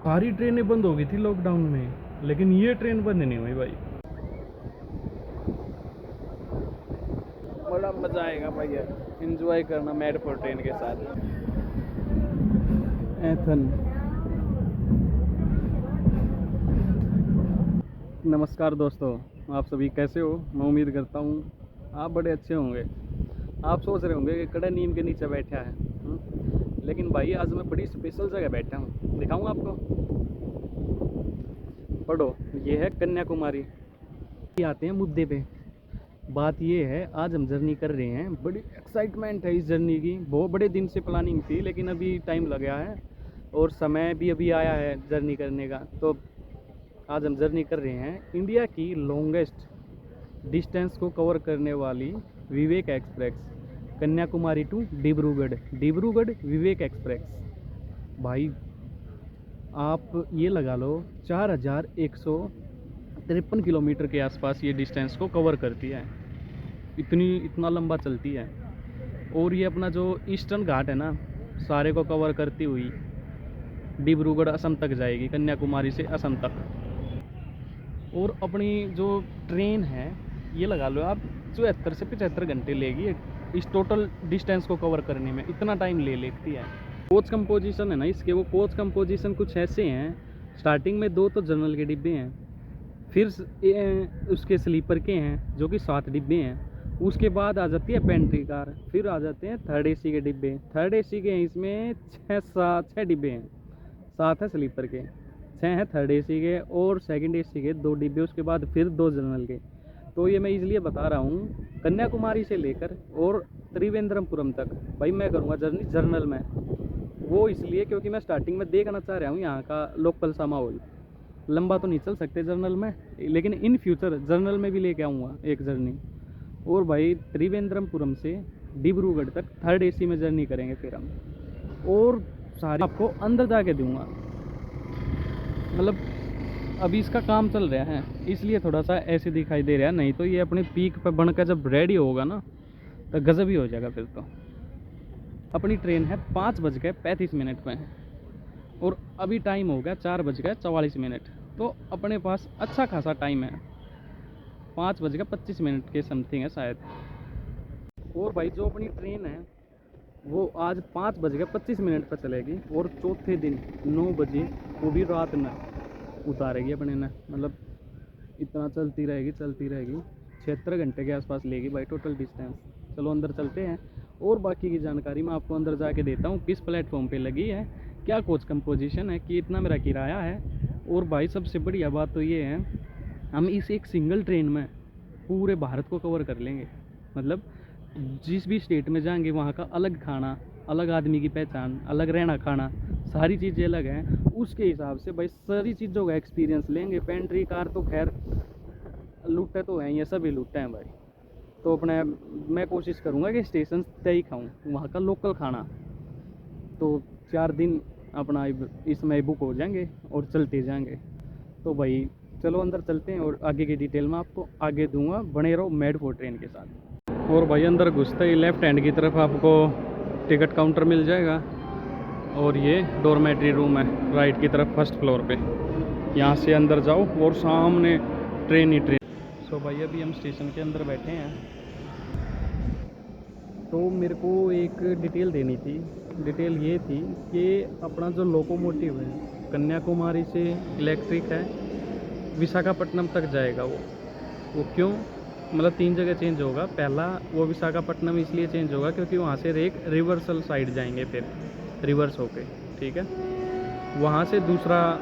सारी ट्रेनें बंद हो गई थी लॉकडाउन में, लेकिन ये ट्रेन बंद नहीं हुई भाई। बड़ा मजा आएगा भाई, एंजॉय करना मेडफोर्ट ट्रेन के साथ। एथन। नमस्कार दोस्तों, आप सभी कैसे हो? मैं उम्मीद करता हूँ आप बड़े अच्छे होंगे। आप सोच रहे होंगे कि कड़े नीम के नीचे बैठा है, लेकिन भाई आज मैं बड़ी स्पेशल जगह बैठा हूँ, दिखाऊँ आपको। पढ़ो, ये है कन्याकुमारी। आते हैं मुद्दे पे। बात ये है, आज हम जर्नी कर रहे हैं, बड़ी एक्साइटमेंट है इस जर्नी की। बहुत बड़े दिन से प्लानिंग थी, लेकिन अभी टाइम लगा है और समय भी अभी आया है जर्नी करने का। तो आज हम जर्नी कर रहे हैं इंडिया की लॉन्गेस्ट डिस्टेंस को कवर करने वाली Vivek Express, Kanyakumari to Dibrugarh, Dibrugarh Vivek Express. भाई आप ये लगा लो, 4153 किलोमीटर के आसपास ये डिस्टेंस को कवर करती है। इतना लंबा चलती है। और ये अपना जो ईस्टर्न घाट है ना, सारे को कवर करती हुई डिब्रूगढ़ असम तक जाएगी, कन्याकुमारी से असम तक। और अपनी जो ट्रेन है, ये लगा लो आप 74 से 75 घंटे लेगी इस टोटल डिस्टेंस को कवर करने में। इतना टाइम ले लेती है। कोच कंपोजिशन है ना इसके, वो कोच कंपोजिशन कुछ ऐसे हैं। स्टार्टिंग में 2 तो जनरल के डिब्बे हैं, फिर उसके स्लीपर के हैं जो कि 7 डिब्बे हैं। उसके बाद आ जाती है पेंट्री कार, फिर आ जाते हैं थर्ड एसी के डिब्बे। थर्ड एसी के हैं इसमें 6 डिब्बे हैं, 7 है स्लीपर के, 6 हैं थर्ड एसी के, और सेकंड एसी के 2 डिब्बे, उसके बाद फिर 2 जनरल के। तो ये मैं इसलिए बता रहा हूँ, कन्याकुमारी से लेकर और त्रिवेंद्रमपुरम तक भाई मैं करूँगा जर्नी जर्नल में। वो इसलिए क्योंकि मैं स्टार्टिंग में देखना चाह रहा हूँ यहाँ का लोकल सा माहौल। लंबा तो नहीं चल सकते जर्नल में, लेकिन इन फ्यूचर जर्नल में भी लेके आऊँगा एक जर्नी। और भाई त्रिवेंद्रमपुरम से डिब्रूगढ़ तक थर्ड एसी में जर्नी करेंगे फिर हम। और सारे आपको अंदर जाके दूंगा। मतलब अभी इसका काम चल रहा है, इसलिए थोड़ा सा ऐसे दिखाई दे रहा है, नहीं तो ये अपने पीक पर बनकर जब रेडी होगा ना, तो गजब ही हो जाएगा फिर तो। अपनी ट्रेन है 5:35 में, और अभी टाइम हो गया 4:44। तो अपने पास अच्छा खासा टाइम है, 5:25 के समथिंग है शायद। और भाई जो अपनी ट्रेन है वो आज 5:25 पर चलेगी, और चौथे दिन 9 बजे, वो भी रात में उतारेगी अपने ने। मतलब इतना चलती रहेगी चलती रहेगी, 76 घंटे के आसपास लेगी भाई टोटल डिस्टेंस। चलो अंदर चलते हैं, और बाकी की जानकारी मैं आपको अंदर जाके देता हूँ। किस प्लेटफॉर्म पे लगी है, क्या कोच कंपोजिशन है, कि इतना मेरा किराया है। और भाई सबसे बढ़िया बात तो ये है, हम इस एक सिंगल ट्रेन में पूरे भारत को कवर कर लेंगे। मतलब जिस भी स्टेट में जाएंगे वहाँ का अलग खाना, अलग आदमी की पहचान, अलग रहना खाना, सारी चीज़ें अलग हैं। उसके हिसाब से भाई सारी चीज़ों का एक्सपीरियंस लेंगे। पेंट्री कार तो खैर लूटे तो हैं, ये सभी लूटे हैं भाई। तो अपने मैं कोशिश करूँगा कि स्टेशन से ही खाऊँ वहाँ का लोकल खाना। तो 4 दिन अपना इसमें बुक हो जाएंगे और चलते जाएंगे। तो भाई चलो अंदर चलते हैं, और आगे की डिटेल मैं आपको आगे दूंगा। बने रहो मेडफोर्ट ट्रेन के साथ। और भाई अंदर घुसते ही लेफ्ट हैंड की तरफ आपको टिकट काउंटर मिल जाएगा, और ये डोरमेट्री रूम है राइट की तरफ फर्स्ट फ्लोर पे। यहाँ से अंदर जाओ और सामने ट्रेन ही ट्रेन। सो भाई अभी हम स्टेशन के अंदर बैठे हैं। तो मेरे को एक डिटेल देनी थी। डिटेल ये थी कि अपना जो लोकोमोटिव है कन्याकुमारी से इलेक्ट्रिक है, विशाखापट्टनम तक जाएगा। वो क्यों, मतलब 3 जगह चेंज होगा। पहला वो विशाखापट्टनम इसलिए चेंज होगा क्योंकि वहाँ से एक रिवर्सल साइड जाएंगे, फिर रिवर्स होके, ठीक है। वहाँ से दूसरा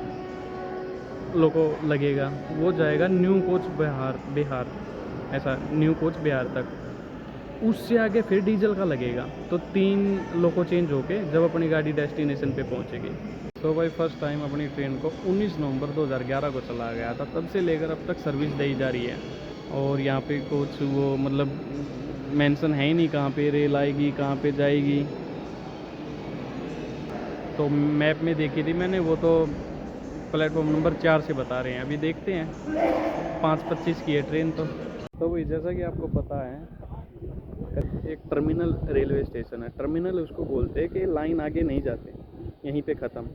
लोको लगेगा, वो जाएगा न्यू कोच बिहार, ऐसा न्यू कोच बिहार तक। उससे आगे फिर डीजल का लगेगा। तो 3 लोको चेंज होके जब अपनी गाड़ी डेस्टिनेशन पे पहुंचेगी। तो भाई फर्स्ट टाइम अपनी ट्रेन को 19 नवंबर 2011 को चला गया था, तब से लेकर अब तक सर्विस दी जा रही है। और यहाँ पे कुछ वो मतलब मेंशन है ही नहीं कहाँ पे रेल आएगी, कहाँ पे जाएगी। तो मैप में देखी थी मैंने, वो तो प्लेटफॉर्म नंबर 4 से बता रहे हैं। अभी देखते हैं, 5:25 की है ट्रेन। तो वही जैसा कि आपको पता है, एक टर्मिनल रेलवे स्टेशन है। टर्मिनल उसको बोलते हैं कि लाइन आगे नहीं जाते, यहीं पे ख़त्म।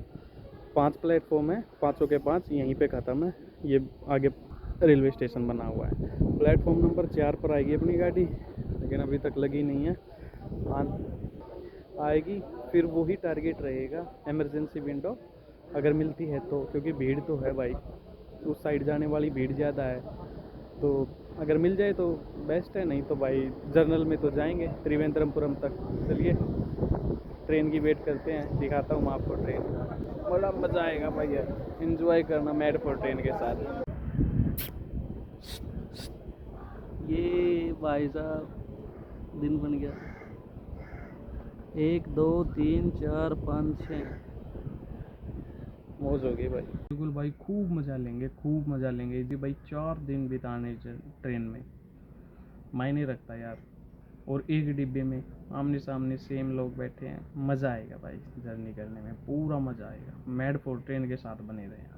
5 प्लेटफॉर्म है, पाँचों के पाँच यहीं पे ख़त्म है। ये आगे रेलवे स्टेशन बना हुआ है। प्लेटफॉर्म नंबर 4 पर आएगी अपनी गाड़ी, लेकिन अभी तक लगी नहीं है, आएगी। फिर वही टारगेट रहेगा इमरजेंसी विंडो, अगर मिलती है तो, क्योंकि भीड़ तो है भाई, उस साइड जाने वाली भीड़ ज़्यादा है, तो अगर मिल जाए तो बेस्ट है, नहीं तो भाई जर्नल में तो जाएंगे त्रिवेंद्रमपुरम तक। चलिए ट्रेन की वेट करते हैं, दिखाता हूँ मैं आपको ट्रेन। बड़ा मज़ा आएगा भाई यार, इन्जॉय करना मेड फॉर ट्रेन के साथ। ये भाई साहब दिन बन गया, 1 2 3 4 5 6 मौज हो गई भाई, बिल्कुल भाई। खूब मज़ा लेंगे, खूब मज़ा लेंगे जी भाई। 4 दिन बिताने ट्रेन में मायने रखता है यार, और एक डिब्बे में आमने सामने सेम लोग बैठे हैं, मज़ा आएगा भाई जर्नी करने में, पूरा मज़ा आएगा। मेड फॉर ट्रेन के साथ बने रहे हैं।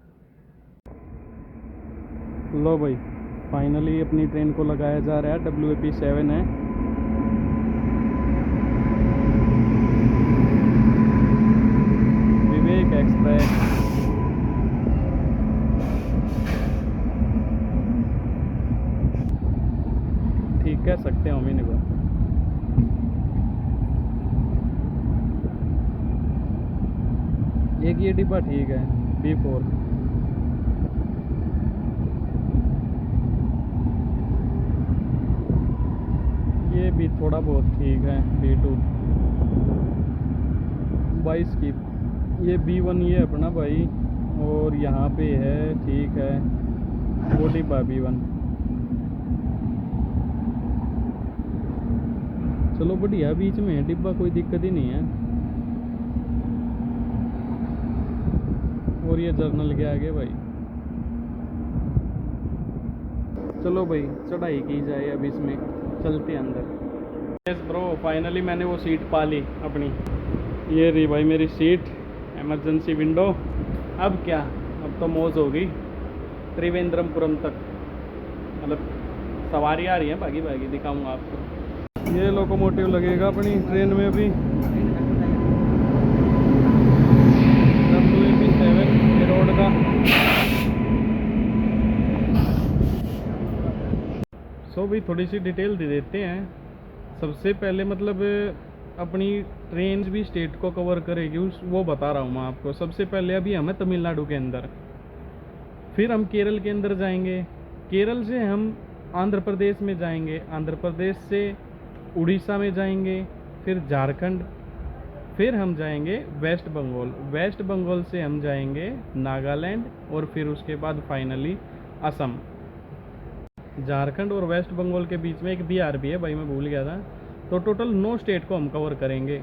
लो भाई फाइनली अपनी ट्रेन को लगाया जा रहा है, WAP7 है। विवेक एक्सप्रेस। ठीक कह सकते हैं हम इनको। एक ये डिब्बा ठीक है, B4। ये भी थोड़ा बहुत ठीक है, B2। 22 की ये B1 ये अपना भाई, और यहाँ पे है ठीक है वो डिब्बा B1। चलो बढ़िया, बीच में है डिब्बा, कोई दिक्कत ही नहीं है। और ये जर्नल के आगे भाई। चलो भाई चढ़ाई की जाए अब इसमें, चलते हैं अंदर। यस ब्रो, फाइनली मैंने वो सीट पा ली अपनी। ये रही भाई मेरी सीट, इमरजेंसी विंडो। अब क्या, अब तो मौज हो गई त्रिवेंद्रमपुरम तक। मतलब सवारी आ रही है भागी भागी, दिखाऊंगा आपको। ये लोकोमोटिव लगेगा अपनी ट्रेन में भी, WAP7 ये रोड का। सो भाई थोड़ी सी डिटेल दे देते हैं। सबसे पहले मतलब अपनी ट्रेन भी स्टेट को कवर करेगी, उस वो बता रहा हूँ मैं आपको। सबसे पहले अभी हम तमिलनाडु के अंदर, फिर हम केरल के अंदर जाएंगे, केरल से हम आंध्र प्रदेश में जाएंगे, आंध्र प्रदेश से उड़ीसा में जाएंगे, फिर झारखंड, फिर हम जाएंगे वेस्ट बंगाल, वेस्ट बंगाल से हम जाएंगे नागालैंड, और फिर उसके बाद फाइनली असम। झारखंड और वेस्ट बंगाल के बीच में एक बिहार भी है भाई, मैं भूल गया था। तो टोटल 9 स्टेट को हम कवर करेंगे,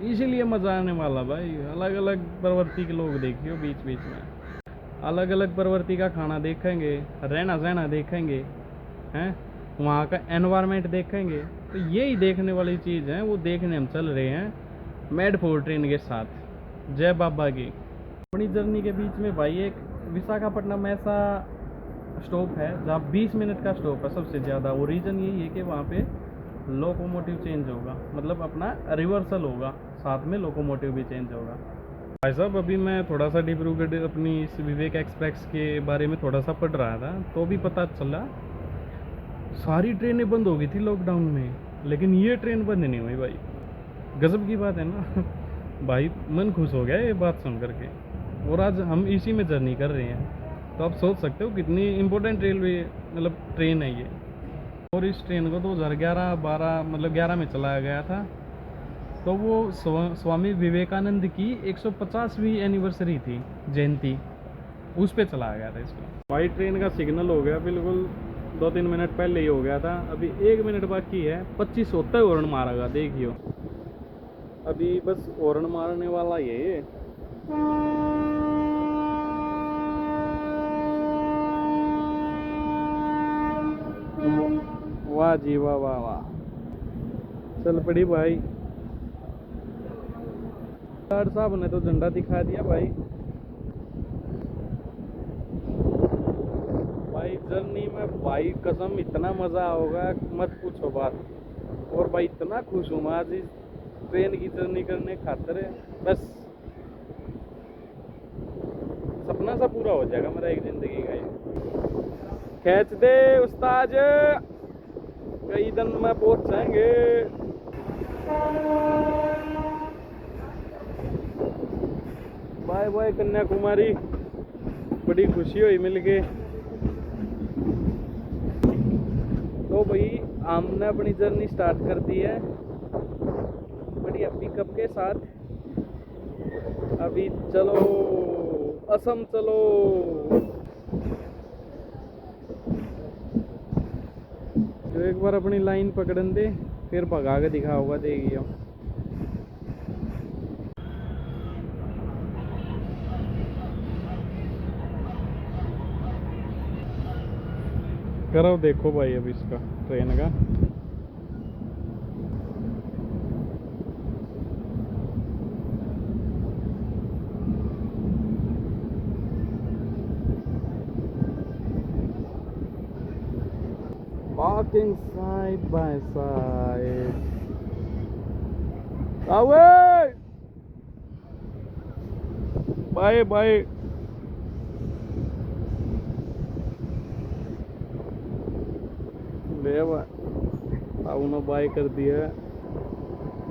इसीलिए मज़ा आने वाला भाई। अलग अलग प्रवृत्ति के लोग देखियो बीच बीच में, अलग अलग प्रवृत्ति का खाना देखेंगे, रहना सहना देखेंगे, हैं वहाँ का एनवायरनमेंट देखेंगे। तो यही देखने वाली चीज़ है, वो देखने हम चल रहे हैं मेड फॉर ट्रेन के साथ। जय बाबा की। अपनी जर्नी के बीच में भाई एक विशाखापट्टनम ऐसा स्टॉप है जहाँ 20 मिनट का स्टॉप है सबसे ज़्यादा। वो रीज़न यही है कि वहाँ पे लोकोमोटिव चेंज होगा, मतलब अपना रिवर्सल होगा, साथ में लोकोमोटिव भी चेंज होगा। भाई साहब अभी मैं थोड़ा सा डिब्रूगढ़ अपनी इस विवेक एक्सप्रेस के बारे में थोड़ा सा पढ़ रहा था, तो भी पता चला सारी ट्रेनें बंद हो गई थी लॉकडाउन में, लेकिन ये ट्रेन बंद नहीं हुई भाई। गजब की बात है ना भाई, मन खुश हो गया ये बात सुन करके। और आज हम इसी में जर्नी कर रहे हैं, तो आप सोच सकते हो कितनी इम्पोर्टेंट रेलवे मतलब ट्रेन है ये। और इस ट्रेन को 2011-12 मतलब 11 में चलाया गया था। तो वो स्वामी विवेकानंद की 150वीं एनिवर्सरी थी, जयंती, उस पे चलाया गया था इसको। भाई ट्रेन का सिग्नल हो गया बिल्कुल 2-3 मिनट पहले ही हो गया था, अभी 1 मिनट बाकी है। 25 होता है हॉर्न मारेगा, देखियो अभी बस हॉर्न मारने वाला ये। वाह जी वाह वाह वाह, चल पड़ी भाई। गार्ड साहब ने तो झंडा दिखा दिया भाई। भाई जर्नी में भाई कसम इतना मज़ा होगा मत पूछो बात। और भाई इतना खुश हूँ मैं आज इस ट्रेन की जर्नी करने खातिर, बस सपना सा पूरा हो जाएगा मेरा एक जिंदगी का ये। खींच दे उस्ताद, कई दिन में पहुंच जाएंगे। बाय बाय कन्याकुमारी, बड़ी खुशी हुई मिलके। तो भाई हमने अपनी जर्नी स्टार्ट कर दी है बढ़िया पिकअप के साथ। अभी चलो असम चलो। जो एक बार अपनी लाइन पकड़न दे फिर भगा के दिखा होगा, देगी हम। करो देखो भाई अब इसका ट्रेन का। Walking side by side. Away! Bye bye. उन्होंने बाय कर दिया है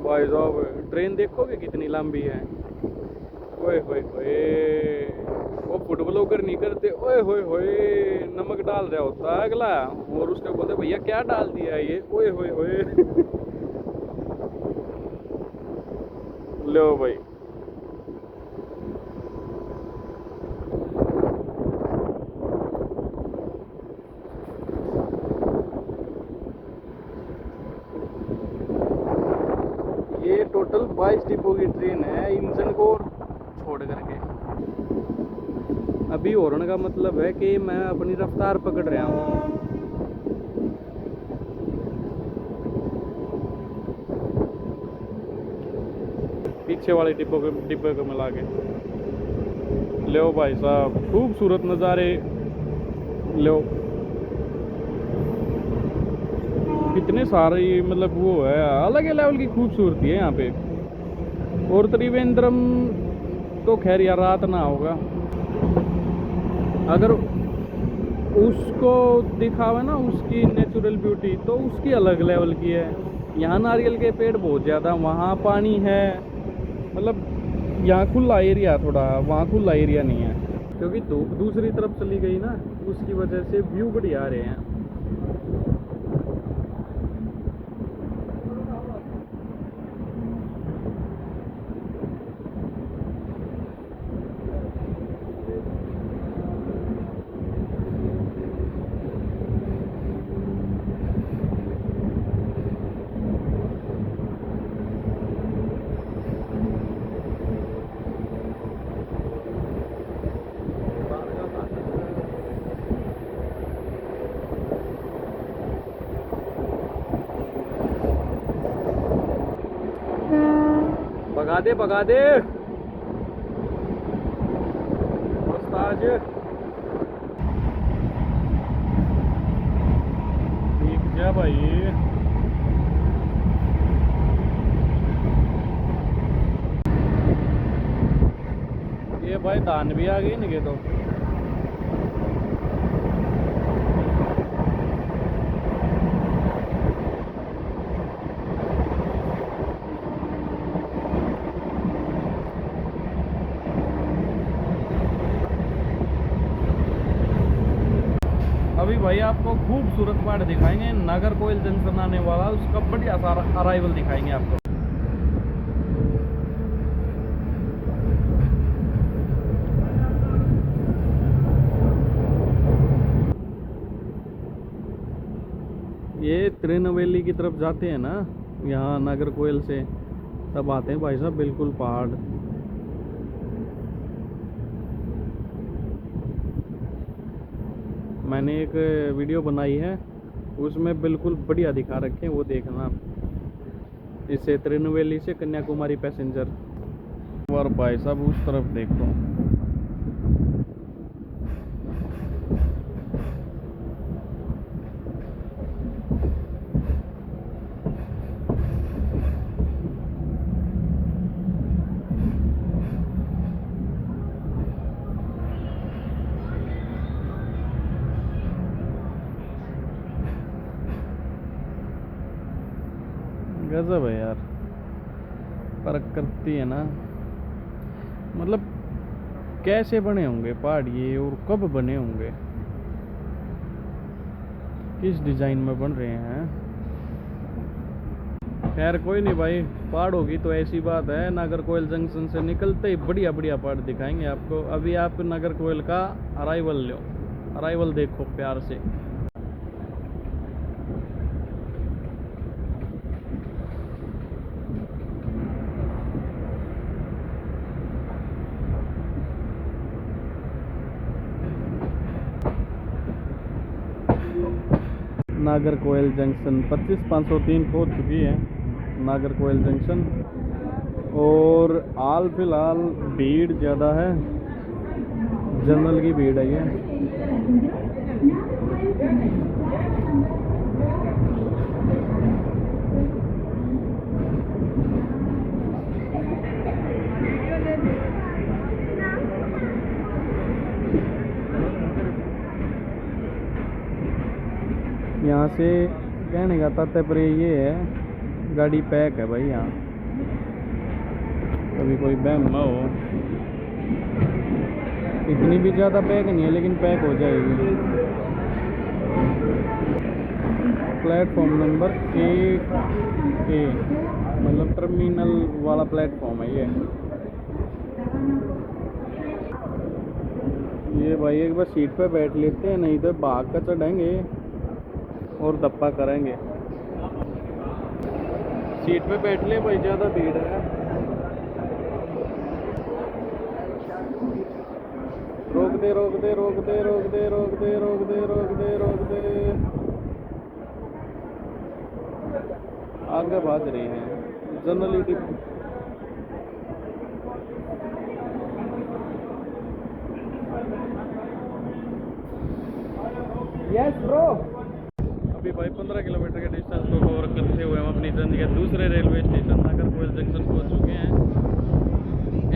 भाई साहब। ट्रेन देखोगे कितनी लंबी है। ओए होए होए, वो फूड ब्लॉगर नहीं करते, ओए होए होए नमक डाल रहा होता है अगला और उसके बोलते भैया क्या डाल दिया ये, ओए होए होए। लो भाई, ये टोटल 22 डिपो की ट्रेन है इंजन को छोड़ करके। अभी हॉर्न का मतलब है कि मैं अपनी रफ्तार पकड़ रहा हूँ। पीछे वाले डिब्बे को मिला के। लो भाई साहब, खूबसूरत नज़ारे लो। कितने सारे मतलब वो है, अलग ही लेवल की खूबसूरती है यहाँ पे। और त्रिवेंद्रम तो खैर यार रात ना होगा, अगर उसको दिखावे ना उसकी नेचुरल ब्यूटी तो उसकी अलग लेवल की है। यहाँ नारियल के पेड़ बहुत ज़्यादा, वहाँ पानी है, मतलब यहाँ खुला एरिया थोड़ा, वहाँ खुला एरिया नहीं है। क्योंकि धूप दूसरी तरफ चली गई ना, उसकी वजह से व्यू बढ़िया आ रहे हैं। भगा दे भगा दे उस्ताद, ठीक जा भाई। ये भाई धान भी आ गई इनके तो। अभी भाई आपको खूबसूरत पहाड़ दिखाएंगे, नागरकोइल जंक्शन आने वाला, उसका बढ़िया सारा अराइवल दिखाएंगे आपको। ये त्रिनवेली की तरफ जाते हैं ना, यहाँ नागरकोइल से तब आते हैं भाई साहब बिल्कुल पहाड़। मैंने एक वीडियो बनाई है उसमें बिल्कुल बढ़िया दिखा रखे हैं, वो देखना। इससे त्रिनवेली से कन्याकुमारी पैसेंजर। और भाई साहब उस तरफ देखो, गजब है यार, प्रकृति है ना। मतलब कैसे बने होंगे पहाड़ ये, और कब बने होंगे, किस डिजाइन में बन रहे हैं। खैर कोई नहीं भाई, पहाड़ों की तो ऐसी बात है, नागरकोइल जंक्शन से निकलते ही बढ़िया बढ़िया पहाड़ दिखाएंगे आपको। अभी आप नागरकोइल का अराइवल लो, अराइवल देखो प्यार से। नागरकोइल जंक्शन 25,503 पहुंच चुकी है नागरकोइल जंक्शन। और हाल फिलहाल भीड़ ज़्यादा है, जनरल की भीड़ है ये। यहाँ से कहने का तात्पर्य ये है, गाड़ी पैक है भाई यहाँ, कभी कोई बहम ना हो। इतनी भी ज़्यादा पैक नहीं है लेकिन पैक हो जाएगी। प्लेटफॉर्म नंबर 8A, मतलब टर्मिनल वाला प्लेटफॉर्म है ये भाई एक बार सीट पे बैठ लेते हैं, नहीं तो भाग कर चढ़ेंगे और धप्पा करेंगे। सीट पे बैठ ले भाई, ज़्यादा भीड़ है। रोक दे रोक दे रोक दे रोक दे रोक दे रोक दे रोक दे रोक दे। आगे भाग रहे हैं जनरली डिब्बे। Yes bro. अभी भाई 15 किलोमीटर के डिस्टेंस को कवर करते हुए हम अपनी जर्नी के दूसरे रेलवे स्टेशन नागरकोइल जंक्शन पहुंच चुके हैं।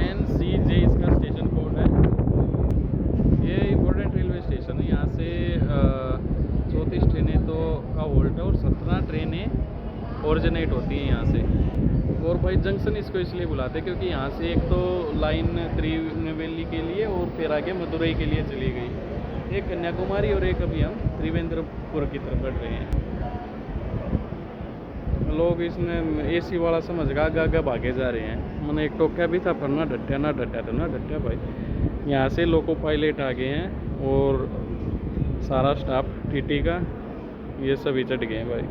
NCJ इसका स्टेशन कोड है। ये इम्पोर्टेंट रेलवे स्टेशन है। यहाँ से 34 ट्रेनें तो का होल्ट है और 17 ट्रेनें ओरिजिनेट होती हैं यहाँ से। और भाई जंक्शन इसको इसलिए बुलाते हैं क्योंकि यहाँ से एक तो लाइन त्रिवेली के लिए और फिर आगे मदुरई के लिए चली गई, एक कन्याकुमारी और एक अभी हम त्रिवेंद्रपुर की तरफ बढ़ रहे हैं। लोग इसने AC वाला समझ के आगे आगे भागे जा रहे हैं। मैंने एक टोका भी था पर ना डट्या भाई। यहाँ से लोको पायलट आ गए हैं और सारा स्टाफ TT का ये सभी चढ़ गए हैं भाई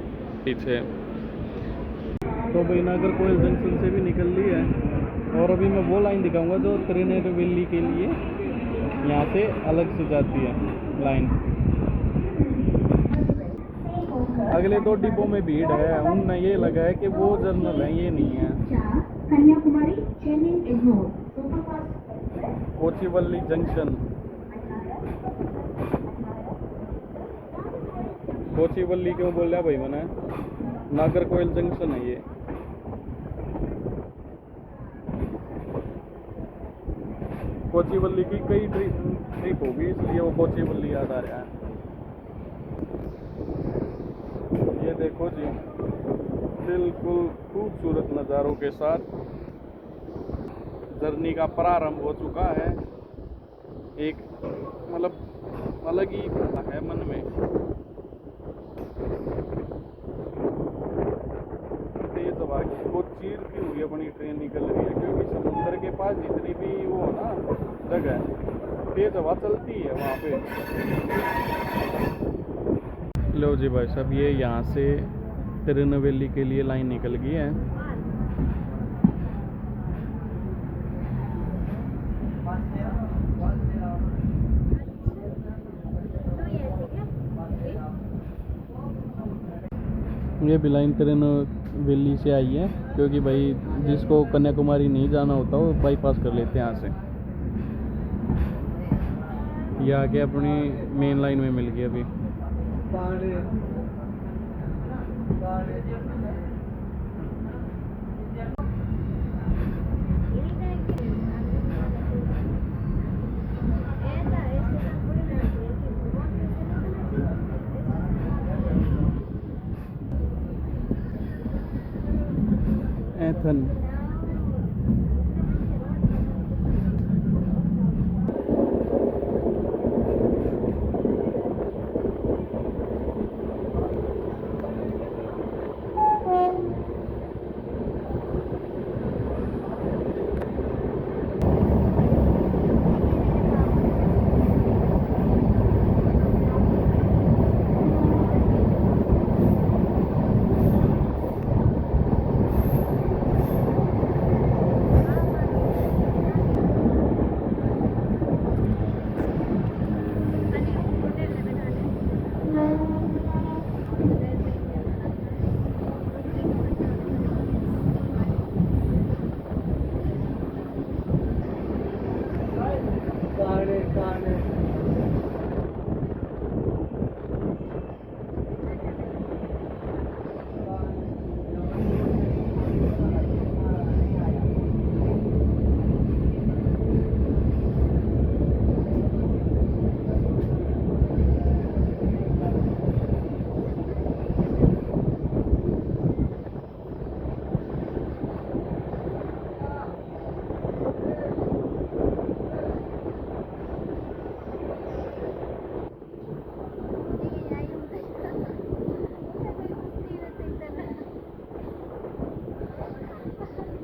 पीछे। तो भाई नागरकोइल जंक्शन से भी निकल ली है और अभी मैं वो लाइन दिखाऊंगा जो त्रिवेंद्रपुर के लिए यहाँ से अलग से जाती है लाइन। अगले 2 डिब्बों में भीड़ है, उनमें ये लगा है कि वो जर्नल है, ये नहीं है। कन्याकुमारी चेन्नई कोचीवल्ली जंक्शन, कोचीवल्ली क्यों बोल रहा भाई मैंने, नागरकोइल जंक्शन है ये। कोचीवल्ली की कई ट्रिप होगी इसलिए वो कोचीवल्ली याद आ रहा है। ये देखो जी, बिल्कुल खूबसूरत नज़ारों के साथ जर्नी का प्रारंभ हो चुका है। एक मतलब अलग ही है मन में। तेज हवा को चीरती हुई अपनी ट्रेन निकल रही है क्योंकि समुद्र के पास जितनी भी वो ना जगह तेज हवा चलती है वहाँ पे। लो जी भाई साहब, ये यहाँ से तिरुनेलवेली के लिए लाइन निकल गई है। ये भी लाइन तिरुनेलवेली से आई है क्योंकि भाई जिसको कन्याकुमारी नहीं जाना होता वो बाईपास कर लेते हैं यहाँ से। ये आके अपनी मेन लाइन में मिल गई अभी। मक्खन।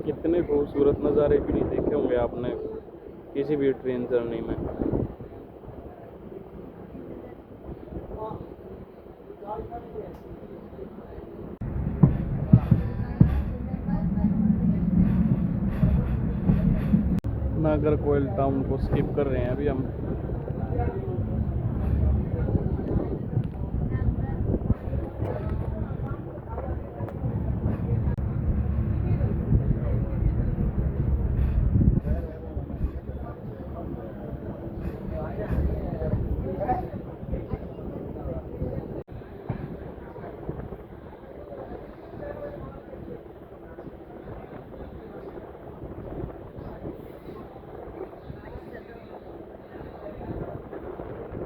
इतने खूबसूरत नज़ारे भी नहीं देखे होंगे आपने किसी भी ट्रेन जर्नी में। नागरकोइल टाउन को स्किप कर रहे हैं अभी हम।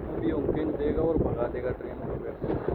अभी ओकेन देगा और भगा देगा ट्रेन को फिर।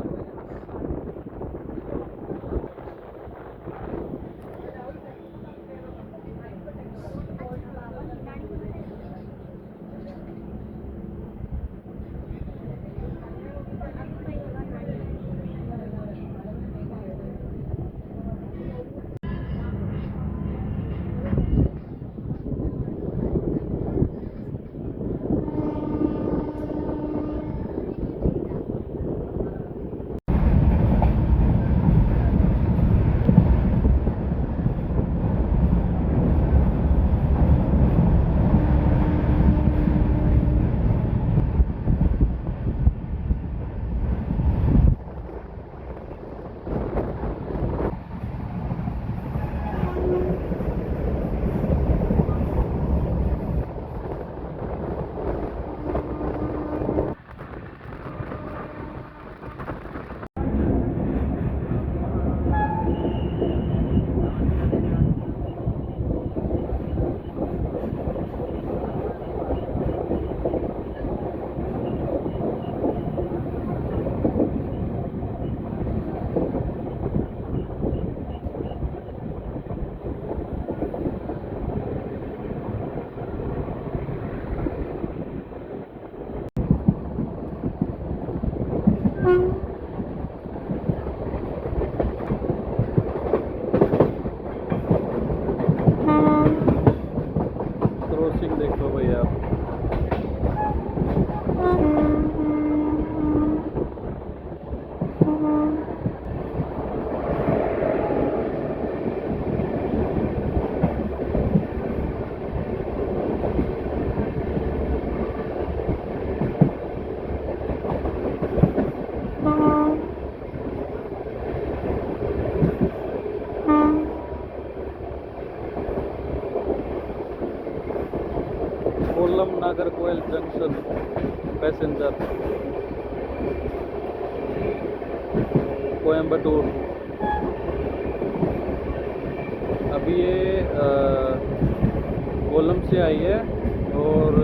क्रॉसिंग देखो भैया आप। Kollam Nagercoil junction passenger Coimbatore. अभी ये कोल्लम से आई है और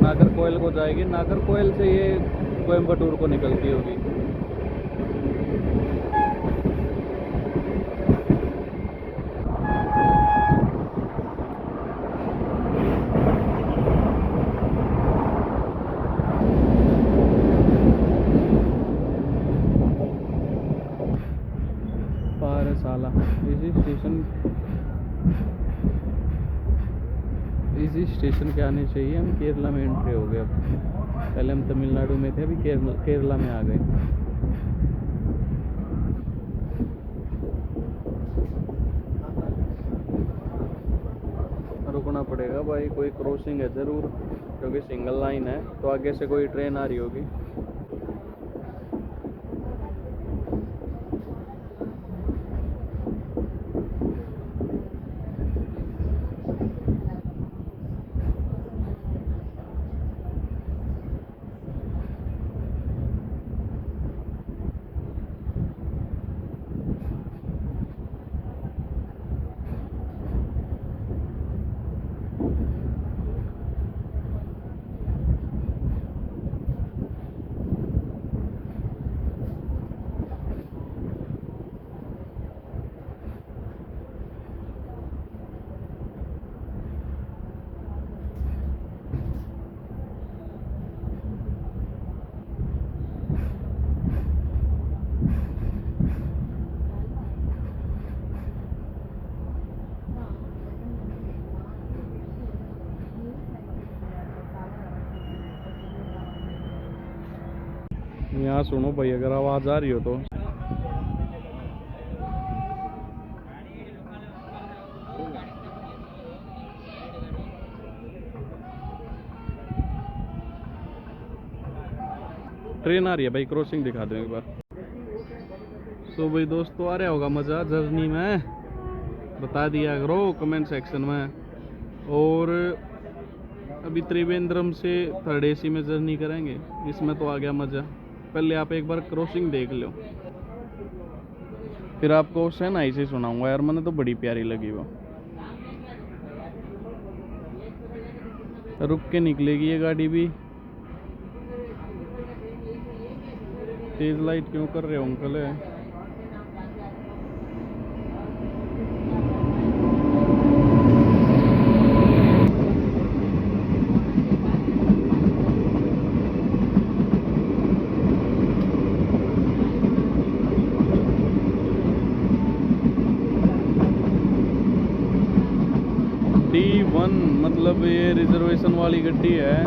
नागरकोइल को जाएगी। नागरकोइल से ये कोयम्बटूर को निकलती होगी। इसी स्टेशन के आने चाहिए हम केरला में एंट्री हो गए। अब पहले हम तमिलनाडु में थे, अभी केरला में आ गए। रुकना पड़ेगा भाई, कोई क्रॉसिंग है ज़रूर, क्योंकि सिंगल लाइन है, तो आगे से कोई ट्रेन आ रही होगी। यहाँ सुनो भाई, अगर आवाज़ आ रही हो तो। ट्रेन आ रही है भाई, क्रॉसिंग दिखा दो एक बार। सो भाई दोस्तों, आ रहा होगा मज़ा जर्नी में, बता दिया करो कमेंट सेक्शन में। और अभी त्रिवेंद्रम से थर्ड एसी में जर्नी करेंगे, इसमें तो आ गया मज़ा। पहले आप एक बार क्रॉसिंग देख लो, फिर आपको शहनाई से सुनाऊंगा यार, मैंने तो बड़ी प्यारी लगी वो। रुक के निकलेगी ये गाड़ी भी। तेज लाइट क्यों कर रहे हो अंकल? D1 मतलब ये रिजर्वेशन वाली गड्डी है।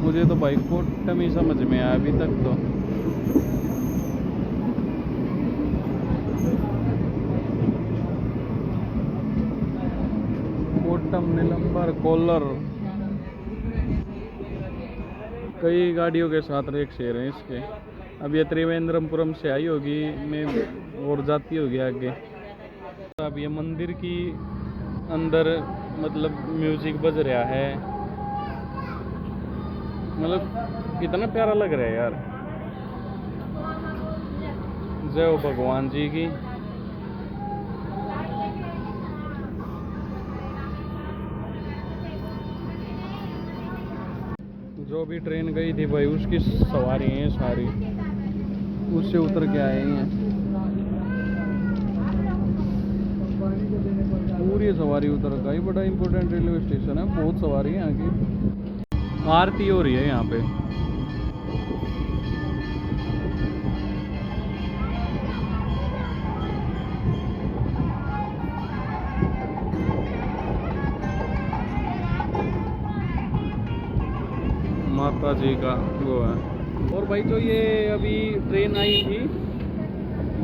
मुझे तो भाई कोटम ही समझ में आया अभी तक तो। कोटम, नीलंबर, कोलर, कई गाड़ियों के साथ रेक शेयर हैं इसके। अब ये त्रिवेंद्रमपुरम से आई होगी में और जाती होगी आगे। अब ये मंदिर की अंदर मतलब म्यूजिक बज रहा है, मतलब कितना प्यारा लग रहा है यार। जय हो भगवान जी की। जो भी ट्रेन गई थी भाई उसकी सवारी हैं सारी, उससे उतर के आए हैं। पूरी सवारी उतर का ही, बड़ा इंपॉर्टेंट रेलवे स्टेशन है, बहुत सवारी है यहाँ की। आरती हो रही है यहाँ पे। माता जी का वो है। और भाई जो ये अभी ट्रेन आई थी,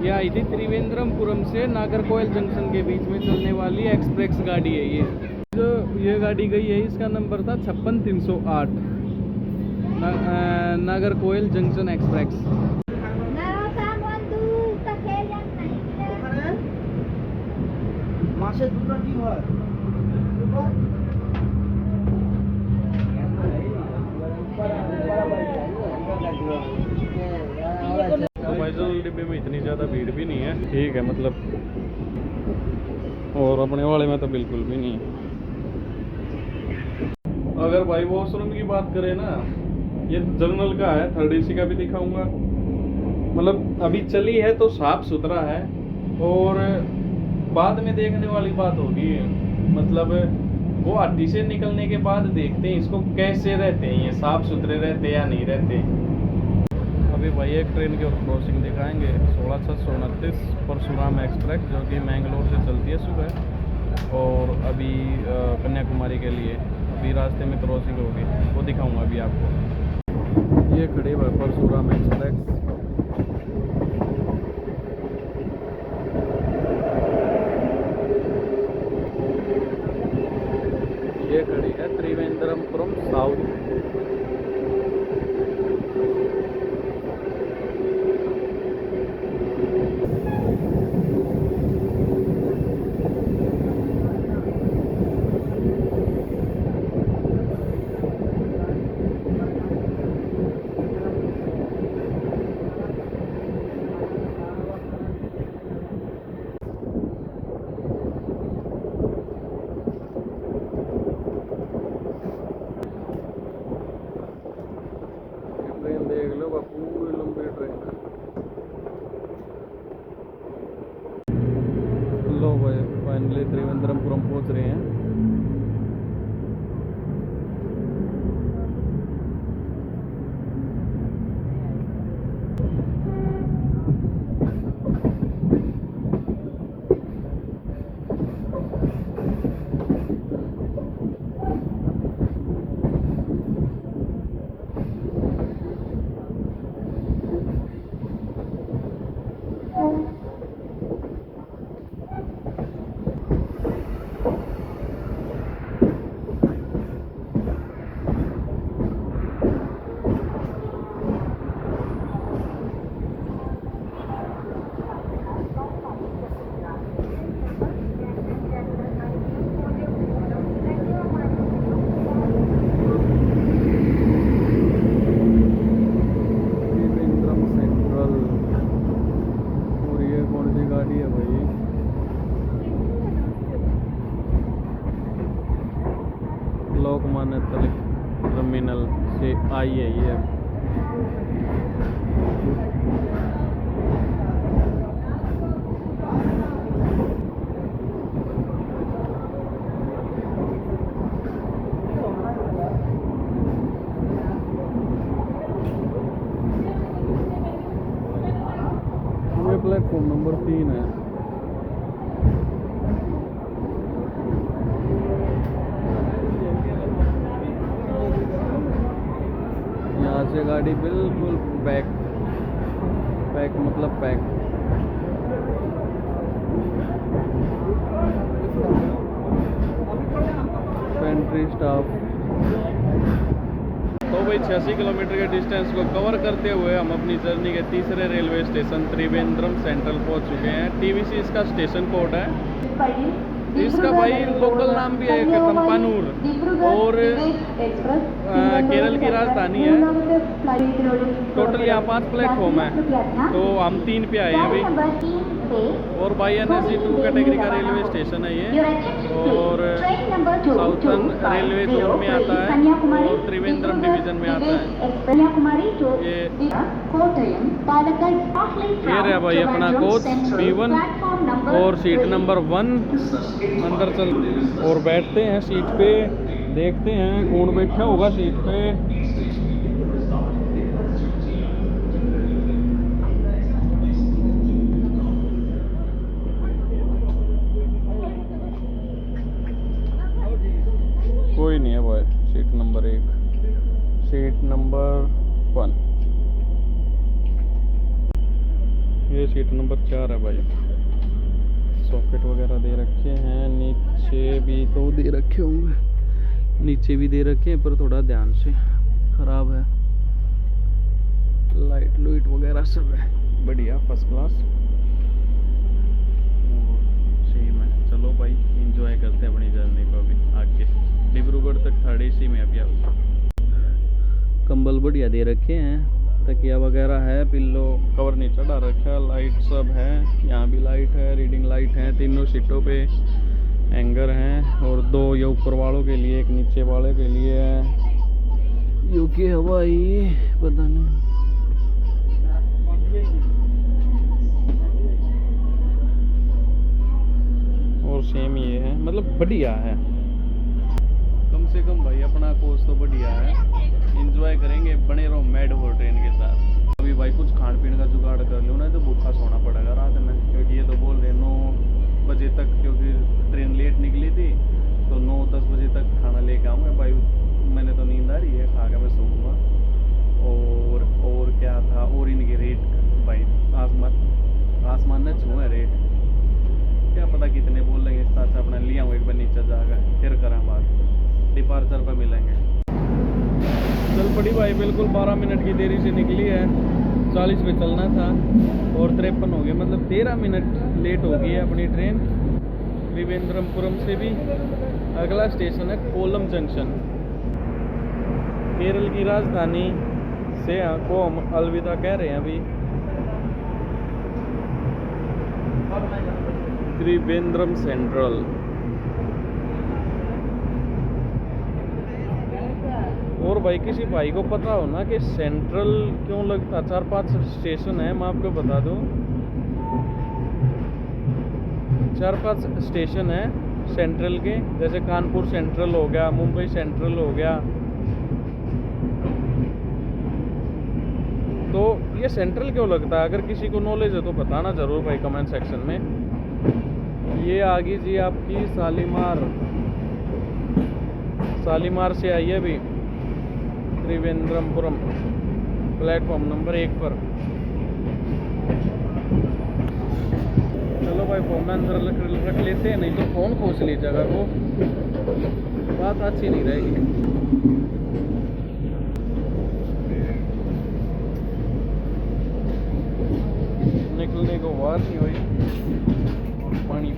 ये आई थी त्रिवेंद्रमपुरम से नागरकोइल जंक्शन के बीच में चलने वाली एक्सप्रेस गाड़ी है ये। जो ये गाड़ी गई है इसका नंबर था 56308, नागरकोइल जंक्शन एक्सप्रेस। फाइजल डिब्बे में इतनी ज़्यादा भीड़ भी नहीं है, ठीक है मतलब, और अपने वाले में तो बिल्कुल भी नहीं है। अगर भाई वॉशरूम की बात करें ना, ये जनरल का है, थर्ड एसी का भी दिखाऊंगा। मतलब अभी चली है तो साफ सुथरा है, और बाद में देखने वाली बात होगी, मतलब वो आरटी से निकलने के बाद देखते हैं इसको कैसे रहते हैं, ये साफ सुथरे रहते या नहीं रहते। अभी भाई एक ट्रेन की और क्रॉसिंग दिखाएंगे 16,629 परशुराम एक्सप्रेस, जो कि मैंगलोर से चलती है सुबह और अभी कन्याकुमारी के लिए अभी रास्ते में क्रॉसिंग होगी, वो दिखाऊंगा अभी आपको। ये खड़ी है परशुराम एक्सप्रेस। ये खड़ी है त्रिवेंद्रपुरम साउथ। ट्रेन देख लो, पूरी लंबी ट्रेन है। लो भाई फाइनली त्रिवेंद्रपुरम पहुंच रहे हैं। गाड़ी है भाई, लोकमान्य तिलक टर्मिनल से आई है ये। ये प्लेटफॉर्म नंबर 3 है। यहाँ से गाड़ी बिल्कुल पैक मतलब पैक। Pantry staff. तो भाई 86 किलोमीटर के डिस्टेंस को कवर करते हुए हम अपनी जर्नी के तीसरे रेलवे स्टेशन त्रिवेंद्रम सेंट्रल पहुंच चुके हैं। टीवीसी इसका स्टेशन कोड है। इसका भाई लोकल नाम भी है तंपानूर और केरल की राजधानी है। टोटल यहाँ 5 प्लेटफॉर्म है, तो हम 3 पे आए हैं अभी। और बाई एनर्जी 2 कैटेगरी का रेलवे स्टेशन है ये, और साउथर्न रेलवे जोन में आता है और त्रिवेंद्रम डिवीजन में आता है। ये रहा भाई अपना कोच B1 और सीट नंबर 1। अंदर चल और बैठते हैं सीट पे, देखते हैं कौन बैठा होगा सीट पे। कोई नहीं है भाई। सीट नंबर 1, सीट नंबर 1, ये सीट नंबर 4 है भाई। सॉकेट वगैरह दे रखे हैं, नीचे भी तो दे रखे होंगे, नीचे भी दे रखे हैं पर थोड़ा ध्यान से ख़राब है। लाइट लुइट वगैरह सब है बढ़िया, फर्स्ट क्लास। सेम है। चलो भाई एंजॉय करते हैं अपनी जर्नी को अभी आगे। डिब्रूगढ़ तक 3rd AC में अभी कंबल बढ़िया दे रखे हैं, तकिया वगैरह है, पिल्लो कवर नहीं चढ़ा रखा, लाइट सब है। यहाँ भी लाइट है, रीडिंग लाइट है। तीनों सीटों पे हैंगर हैं और 2 ये ऊपर वालों के लिए, एक नीचे वाले के लिए है। यूके हवाई पता नहीं। और सेम ये है, मतलब बढ़िया है। कम से कम भाई अपना कोच तो बढ़िया है। एंजॉय करेंगे, बने रहो मैड हो ट्रेन के साथ। अभी भाई कुछ खान पीने का जुगाड़ कर लो ना, तो भूखा सोना पड़ेगा रात में, क्योंकि ये तो बोल रहे 9 बजे तक, क्योंकि ट्रेन लेट निकली थी, तो 9-10 बजे तक खाना लेके आऊँगा भाई। मैंने तो नींद आ रही है, खा के मैं सोऊंगा। और क्या था, और इनके रेट भाई आसमान ने छुए रेट, क्या पता कितने बोल लेंगे। इस तरह से अपना लिया हूँ एक बार नीचे जाकर, फिर करें बात, डिपार्चर पर मिलेंगे। चल पड़ी भाई, बिल्कुल 12 मिनट की देरी से निकली है, 40 पे चलना था और 53 हो गया, मतलब 13 मिनट लेट हो गई है अपनी ट्रेन। त्रिवेंद्रमपुरम से भी अगला स्टेशन है कोलम जंक्शन। केरल की राजधानी से को हम अलविदा कह रहे हैं अभी। त्रिवेंद्रम सेंट्रल। और भाई किसी भाई को पता हो ना कि सेंट्रल क्यों लगता, 4-5 स्टेशन है, मैं आपको बता दूं। 4-5 स्टेशन है सेंट्रल के, जैसे कानपुर सेंट्रल हो गया, मुंबई सेंट्रल हो गया। तो ये सेंट्रल क्यों लगता है, अगर किसी को नॉलेज है तो बताना ज़रूर भाई कमेंट सेक्शन में। ये आ गई जी आपकी शालीमार से आई है अभी त्रिवेंद्रमपुरम, प्लेटफॉर्म नंबर 1 पर। चलो भाई फ़ोन अंदर रख लेते हैं, नहीं तो फ़ोन खोस लीजिएगा, वो बात अच्छी नहीं रहेगी। निकलने को बात नहीं हुई, पानी